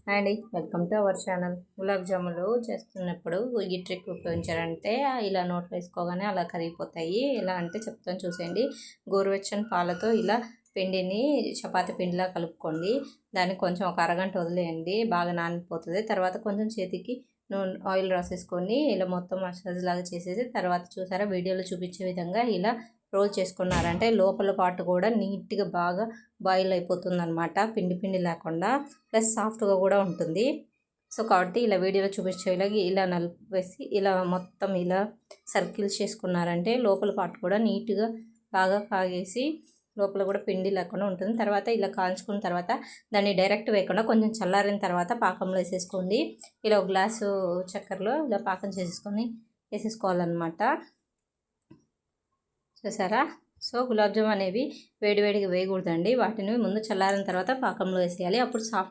Hi అండి, welcome to our channel. Gulab జాములు చేస్తున్నప్పుడు ఈ ట్రిక్ ఉపయోగించారంటే ఇలా నోట్లో వేసుకోగానే అలా కరిగిపోతాయి. ఎలా అంటే చెప్తాను చూసేయండి. గోరువెచ్చని పాలతో ఇలా పిండిని చపాతీ పిండిలా కలుపుకోండి. దానికి కొంచెం ఒక అరగంట వదిలేయండి, బాగా నానిపోతుంది. తర్వాత కొంచెం చేతికి ఆయిల్ రాసేసుకొని ఇలా మొత్తం మసాజ్ లాగా చేసేసి తర్వాత చూసారా వీడియోలో చూపించే విధంగా ఇలా రోల్ చేసుకున్నారంటే లోపల పాటు కూడా నీట్గా బాగా బాయిల్ అయిపోతుంది అనమాట, పిండి పిండి లేకుండా. ప్లస్ సాఫ్ట్గా కూడా ఉంటుంది. సో కాబట్టి ఇలా వీడియోలో చూపించేలాగా ఇలా నలిపేసి ఇలా మొత్తం ఇలా సర్కిల్స్ చేసుకున్నారంటే లోపల పాటు కూడా నీట్గా బాగా కాగేసి లోపల కూడా పిండి లేకుండా ఉంటుంది. తర్వాత ఇలా కాల్చుకున్న తర్వాత దాన్ని డైరెక్ట్ వేయకుండా కొంచెం చల్లారిన తర్వాత పాకంలో వేసేసుకోండి. ఇలా ఒక గ్లాసు చక్కెరలో ఇలా పాకం చేసేసుకొని వేసేసుకోవాలన్నమాట. చూసారా? సో గులాబ్ జామ్ అనేవి వేడివేడిగా వేయకూడదండి, వాటిని ముందు చల్లారిన తర్వాత పాకంలో వేసేయాలి. అప్పుడు సాఫ్ట్